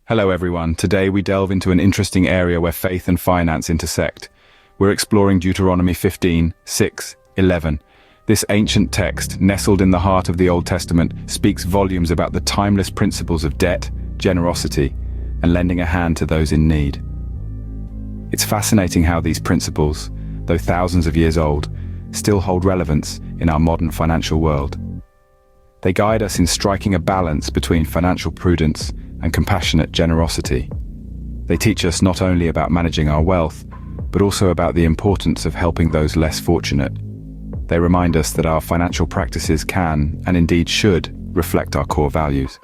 Hello everyone, today we delve into an interesting area where faith and finance intersect. We're exploring Deuteronomy 15, 6, 11. This ancient text, nestled in the heart of the Old Testament, speaks volumes about the timeless principles of debt, generosity, and lending a hand to those in need. It's fascinating how these principles, though thousands of years old, still hold relevance in our modern financial world. They guide us in striking a balance between financial prudence and compassionate generosity. They teach us not only about managing our wealth, but also about the importance of helping those less fortunate. They remind us that our financial practices can, and indeed should, reflect our core values.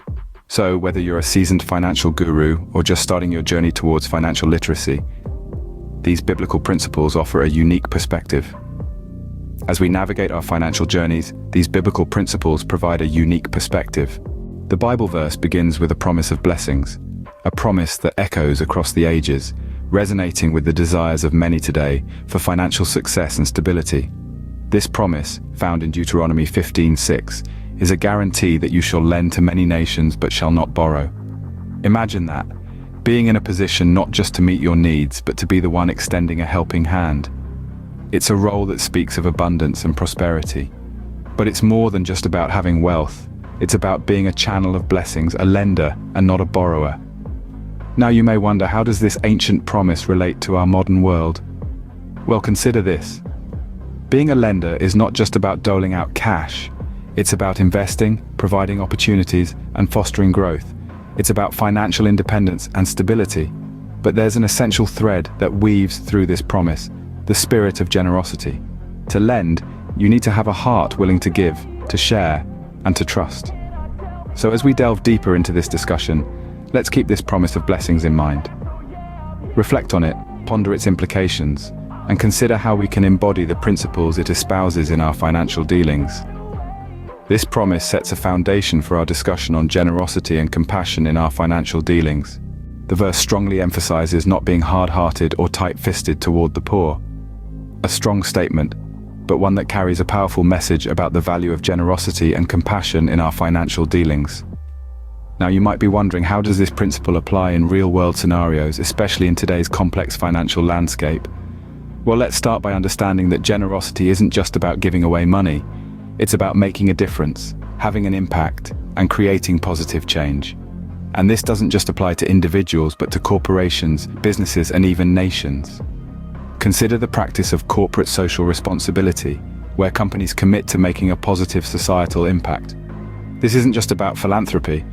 So, whether you're a seasoned financial guru or just starting your journey towards financial literacy, these biblical principles offer a unique perspective. As we navigate our financial journeys, these biblical principles provide a unique perspective. The Bible verse begins with a promise of blessings, a promise that echoes across the ages, resonating with the desires of many today for financial success and stability. This promise, found in Deuteronomy 15:6, is a guarantee that you shall lend to many nations but shall not borrow. Imagine that, being in a position not just to meet your needs, but to be the one extending a helping hand. It's a role that speaks of abundance and prosperity. But it's more than just about having wealth. It's about being a channel of blessings, a lender and not a borrower. Now you may wonder, how does this ancient promise relate to our modern world? Well, consider this. Being a lender is not just about doling out cash. It's about investing, providing opportunities, and fostering growth. It's about financial independence and stability. But there's an essential thread that weaves through this promise: the spirit of generosity. To lend, you need to have a heart willing to give, to share, and to trust. So as we delve deeper into this discussion, let's keep this promise of blessings in mind. Reflect on it, ponder its implications, and consider how we can embody the principles it espouses in our financial dealings. This promise sets a foundation for our discussion on generosity and compassion in our financial dealings. The verse strongly emphasizes not being hard-hearted or tight-fisted toward the poor. A strong statement, but one that carries a powerful message about the value of generosity and compassion in our financial dealings. Now you might be wondering, how does this principle apply in real-world scenarios, especially in today's complex financial landscape? Well, let's start by understanding that generosity isn't just about giving away money. It's about making a difference, having an impact, and creating positive change. And this doesn't just apply to individuals, but to corporations, businesses, and even nations. Consider the practice of corporate social responsibility, where companies commit to making a positive societal impact. This isn't just about philanthropy.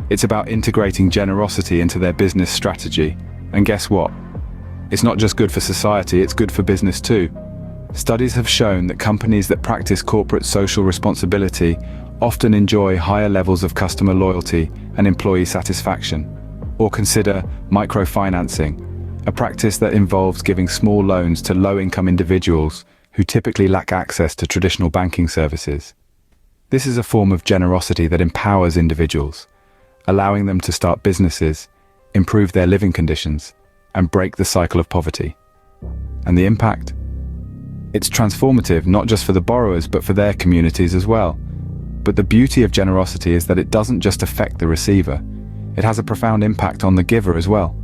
It's about integrating generosity into their business strategy. And guess what? It's not just good for society, it's good for business too. Studies have shown that companies that practice corporate social responsibility often enjoy higher levels of customer loyalty and employee satisfaction. Or consider microfinancing, a practice that involves giving small loans to low-income individuals who typically lack access to traditional banking services. This is a form of generosity that empowers individuals, allowing them to start businesses, improve their living conditions, and break the cycle of poverty. And the impact? It's transformative, not just for the borrowers, but for their communities as well. But the beauty of generosity is that it doesn't just affect the receiver. It has a profound impact on the giver as well.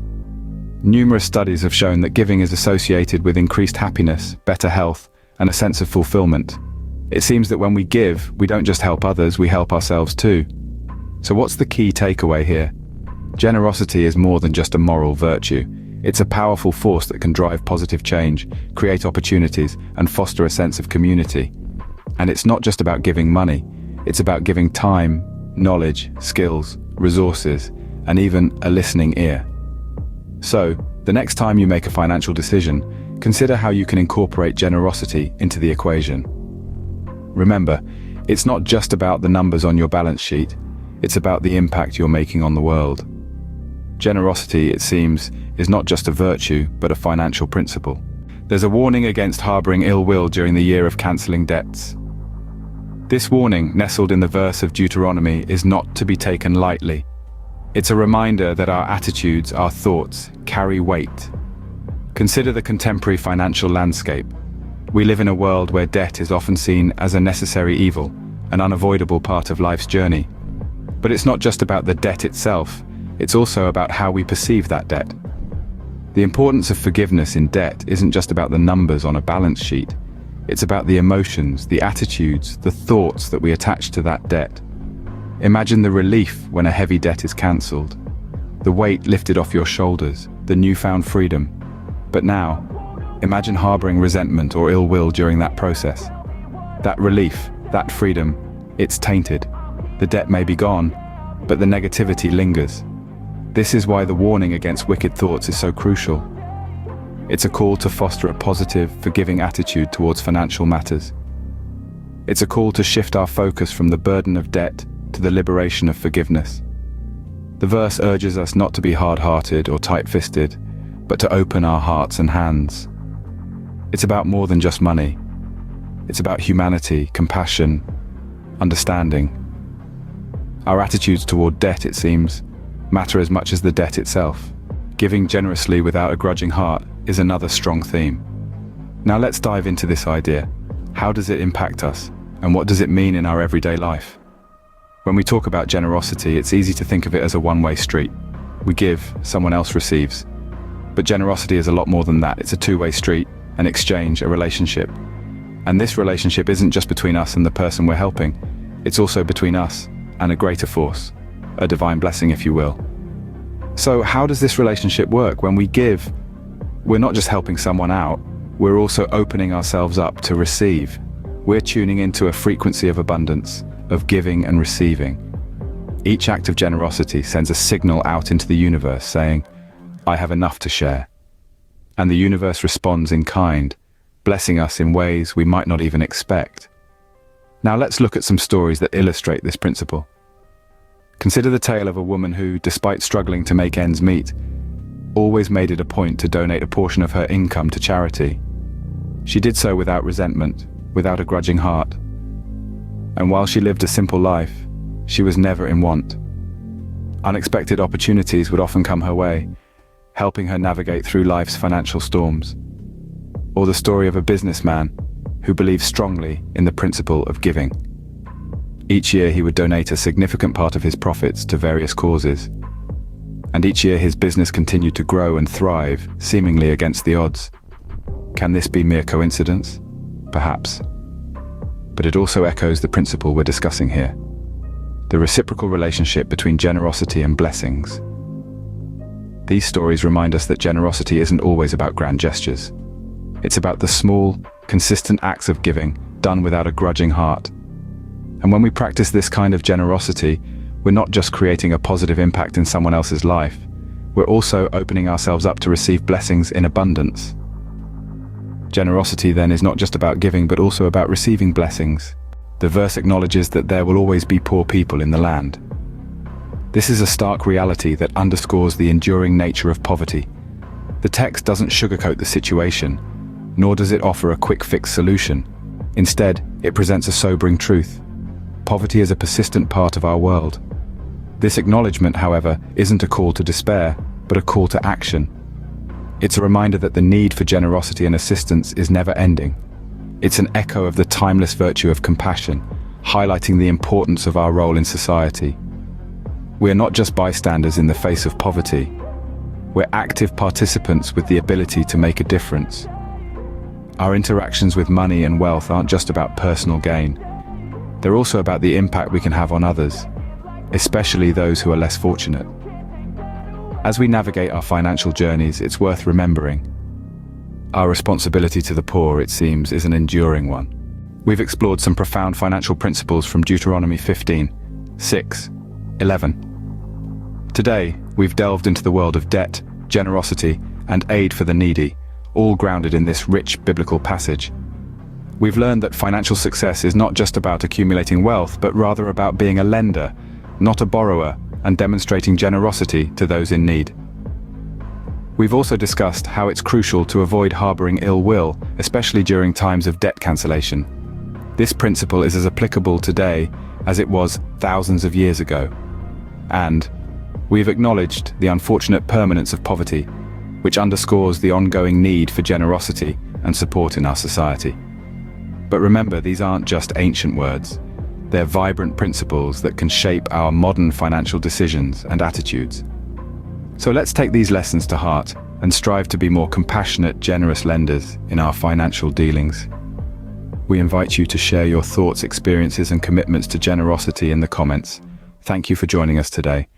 Numerous studies have shown that giving is associated with increased happiness, better health, and a sense of fulfillment. It seems that when we give, we don't just help others, we help ourselves too. So what's the key takeaway here? Generosity is more than just a moral virtue. It's a powerful force that can drive positive change, create opportunities, and foster a sense of community. And it's not just about giving money. It's about giving time, knowledge, skills, resources, and even a listening ear. So, the next time you make a financial decision, consider how you can incorporate generosity into the equation. Remember, it's not just about the numbers on your balance sheet, it's about the impact you're making on the world. Generosity, it seems, is not just a virtue, but a financial principle. There's a warning against harboring ill will during the year of canceling debts. This warning, nestled in the verse of Deuteronomy, is not to be taken lightly. It's a reminder that our attitudes, our thoughts, carry weight. Consider the contemporary financial landscape. We live in a world where debt is often seen as a necessary evil, an unavoidable part of life's journey. But it's not just about the debt itself. it's also about how we perceive that debt. The importance of forgiveness in debt isn't just about the numbers on a balance sheet. It's about the emotions, the attitudes, the thoughts that we attach to that debt. Imagine the relief when a heavy debt is cancelled, the weight lifted off your shoulders, the newfound freedom. But now, imagine harboring resentment or ill will during that process. That relief, that freedom, it's tainted. The debt may be gone, but the negativity lingers. This is why the warning against wicked thoughts is so crucial. It's a call to foster a positive, forgiving attitude towards financial matters. It's a call to shift our focus from the burden of debt to the liberation of forgiveness. The verse urges us not to be hard-hearted or tight-fisted, but to open our hearts and hands. It's about more than just money. It's about humanity, compassion, understanding. Our attitudes toward debt, it seems, matter as much as the debt itself. Giving generously without a grudging heart is another strong theme. Now let's dive into this idea. How does it impact us, and what does it mean in our everyday life? When we talk about generosity, it's easy to think of it as a one-way street. We give, someone else receives. But generosity is a lot more than that. It's a two-way street, an exchange, a relationship. And this relationship isn't just between us and the person we're helping. It's also between us and a greater force, a divine blessing, if you will. So how does this relationship work? When we give, we're not just helping someone out, we're also opening ourselves up to receive. We're tuning into a frequency of abundance, of giving and receiving. Each act of generosity sends a signal out into the universe saying, I have enough to share. And the universe responds in kind, blessing us in ways we might not even expect. Now let's look at some stories that illustrate this principle. Consider the tale of a woman who, despite struggling to make ends meet, always made it a point to donate a portion of her income to charity. She did so without resentment, without a grudging heart. And while she lived a simple life, she was never in want. Unexpected opportunities would often come her way, helping her navigate through life's financial storms. Or the story of a businessman who believed strongly in the principle of giving. Each year he would donate a significant part of his profits to various causes. And each year his business continued to grow and thrive, seemingly against the odds. Can this be mere coincidence? Perhaps. But it also echoes the principle we're discussing here. The reciprocal relationship between generosity and blessings. These stories remind us that generosity isn't always about grand gestures. It's about the small, consistent acts of giving, done without a grudging heart. And when we practice this kind of generosity, we're not just creating a positive impact in someone else's life, we're also opening ourselves up to receive blessings in abundance. Generosity then is not just about giving, but also about receiving blessings. The verse acknowledges that there will always be poor people in the land. This is a stark reality that underscores the enduring nature of poverty. The text doesn't sugarcoat the situation, nor does it offer a quick fix solution. Instead, it presents a sobering truth. Poverty is a persistent part of our world. This acknowledgement, however, isn't a call to despair, but a call to action. It's a reminder that the need for generosity and assistance is never ending. It's an echo of the timeless virtue of compassion, highlighting the importance of our role in society. We're not just bystanders in the face of poverty. We're active participants with the ability to make a difference. Our interactions with money and wealth aren't just about personal gain. They're also about the impact we can have on others, especially those who are less fortunate. As we navigate our financial journeys, it's worth remembering. Our responsibility to the poor, it seems, is an enduring one. We've explored some profound financial principles from Deuteronomy 15, 6, 11. Today, we've delved into the world of debt, generosity, and aid for the needy, all grounded in this rich biblical passage. We've learned that financial success is not just about accumulating wealth, but rather about being a lender, not a borrower, and demonstrating generosity to those in need. We've also discussed how it's crucial to avoid harboring ill will, especially during times of debt cancellation. This principle is as applicable today as it was thousands of years ago. And we've acknowledged the unfortunate permanence of poverty, which underscores the ongoing need for generosity and support in our society. But remember, these aren't just ancient words. They're vibrant principles that can shape our modern financial decisions and attitudes. So let's take these lessons to heart and strive to be more compassionate, generous lenders in our financial dealings. We invite you to share your thoughts, experiences, and commitments to generosity in the comments. Thank you for joining us today.